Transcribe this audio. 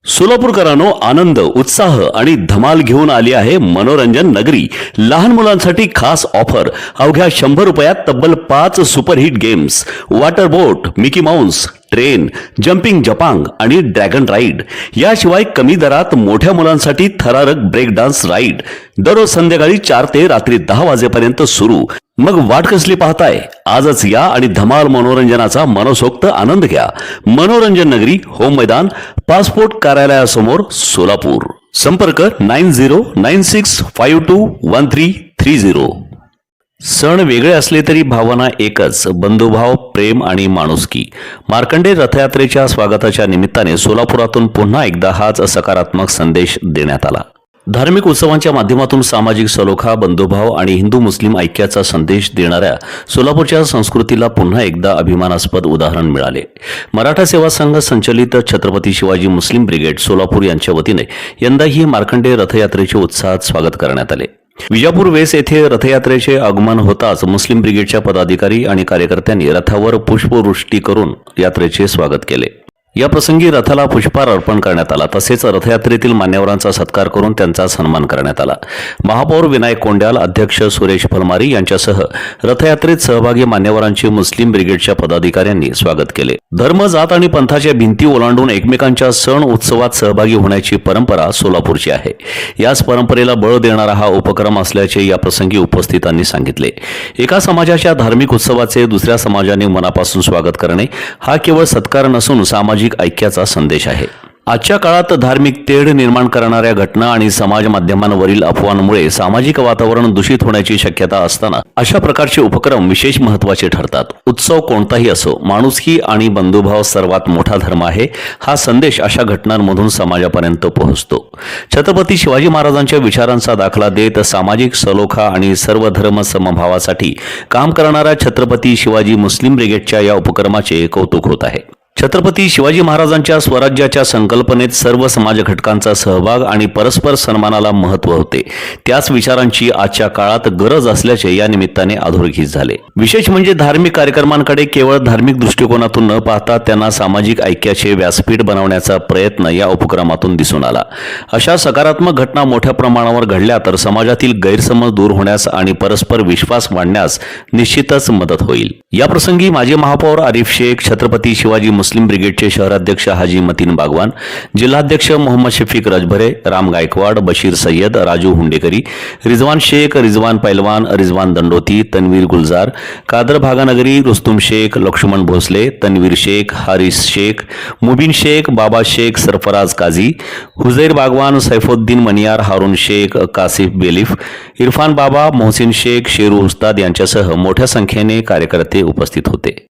सोलापूरकरांनो, आनंद, उत्साह आणि धमाल घेऊन आली आहे मनोरंजन नगरी. लहान मुलांसाठी खास ऑफर. अवघ्या 100 रुपयात तब्बल 5 सुपरहिट गेम्स, वॉटर बोट, मिकी माउस, ट्रेन, जम्पिंग जपांग आणि ड्रॅगन राईड. याशिवाय कमी दरात मोठ्या मुलांसाठी थरारक ब्रेक डान्स राईड. दररोज संध्याकाळी 4 ते रात्री 10 वाजेपर्यंत सुरू. मग वाट कसली पाहताय? आजच या आणि धमाल मनोरंजनाचा मनसोक्त आनंद घ्या. मनोरंजन नगरी, होम मैदान, पासपोर्ट कार्यालयासमोर, सोलापूर. संपर्क 9096521330. सण वेगळे असले तरी भावना एकच, बंधुभाव, प्रेम आणि माणुसकी. मार्कंडे रथयात्रेच्या स्वागताच्या निमित्ताने सोलापुरातून पुन्हा एकदा हाच सकारात्मक संदेश देण्यात आला. धार्मिक उत्सवांच्या माध्यमातून सामाजिक सलोखा, बंधुभाव आणि हिंदू मुस्लिम ऐक्याचा संदेश देणाऱ्या सोलापूरच्या संस्कृतीला पुन्हा एकदा अभिमानास्पद उदाहरण मिळाले. मराठा सेवा संघ संचलित छत्रपती शिवाजी मुस्लिम ब्रिगेड सोलापूर यांच्या वतीने यंदाही मार्कंडे रथयात्रेचे उत्साहात स्वागत करण्यात आले. विजापूर वेस येथे रथयात्रेचे आगमन होताच मुस्लिम ब्रिगेडच्या पदाधिकारी आणि कार्यकर्त्यांनी रथावर पुष्पवृष्टी करून यात्रेचे स्वागत केले. या प्रसंगी रथाला पुष्पहार अर्पण करण्यात आला. तसेच रथयात्रेतील मान्यवरांचा सत्कार करून त्यांचा सन्मान करण्यात आला. महापौर विनायक कोंड्याल, अध्यक्ष सुरेश फलमारी यांच्यासह रथयात्रेत सहभागी मान्यवरांचे मुस्लिम ब्रिगेडच्या पदाधिकाऱ्यांनी स्वागत केले. धर्म, जात आणि पंथाच्या भिंती ओलांडून एकमेकांच्या सण उत्सवात सहभागी होण्याची परंपरा सोलापूरची आहे. याच परंपरेला बळ देणारा हा उपक्रम असल्याचे या प्रसंगी उपस्थितांनी सांगितले. एका समाजाच्या धार्मिक उत्सवाचे दुसऱ्या समाजाने मनापासून स्वागत करणे हा केवळ सत्कार नसून सामाजिक ऐक्याचा संदेश आहे. आजच्या काळात धार्मिक तेढ निर्माण करणाऱ्या घटना आणि समाज माध्यमांवरील अफवांमुळे सामाजिक वातावरण दूषित होण्याची शक्यता असताना अशा प्रकारचे उपक्रम विशेष महत्त्वाचे ठरतात. उत्सव कोणताही असो, माणुसकी आणि बंधुभाव सर्वात मोठा धर्म आहे, हा संदेश अशा घटनांमधून समाजापर्यंत पोहोचतो. छत्रपती शिवाजी महाराजांच्या विचारांचा दाखला देत सामाजिक सलोखा आणि सर्व धर्म समभावासाठी काम करणाऱ्या छत्रपती शिवाजी मुस्लिम ब्रिगेडच्या या उपक्रमाचे कौतुक होत आहे. छत्रपती शिवाजी महाराजांच्या स्वराज्याच्या संकल्पनेत सर्व समाज घटकांचा सहभाग आणि परस्पर सन्मानाला महत्त्व होते. त्याच विचारांची आजच्या काळात गरज असल्याचे या निमित्ताने अधोरेखित झाले. विशेष म्हणजे धार्मिक कार्यक्रमांकडे केवळ धार्मिक दृष्टिकोनातून न पाहता त्यांना सामाजिक ऐक्याचे व्यासपीठ बनवण्याचा प्रयत्न या उपक्रमातून दिसून आला. अशा सकारात्मक घटना मोठ्या प्रमाणावर घडल्या तर समाजातील गैरसमज दूर होण्यास आणि परस्पर विश्वास वाढण्यास निश्चितच मदत होईल. या प्रसंगी माजी महापौर आरिफ शेख, छत्रपती शिवाजी मुस्लिम ब्रिगेडचे शहराध्यक्ष हाजी मतीन बागवान, जिल्हाध्यक्ष मोहम्मद शफीक रजभरे, राम गायकवाड, बशीर सय्यद, राजू हुंडेकरी, रिजवान शेख, रिजवान पैलवान, रिजवान दंडोती, तन्वीर गुलजार, कादर भागानगरी, रुस्तुम शेख, लक्ष्मण भोसले, तन्वीर शेख, हारिस शेख, मुबीन शेख, बाबा शेख, सरफराज काझी, हुजैर बागवान, सैफुद्दीन मनियार, हारून शेख, कासिफ बेलिफ, इरफान बाबा, मोहसिन शेख, शेरू उस्ताद यांच्यासह मोठ्या संख्येने कार्यकर्ते उपस्थित होते.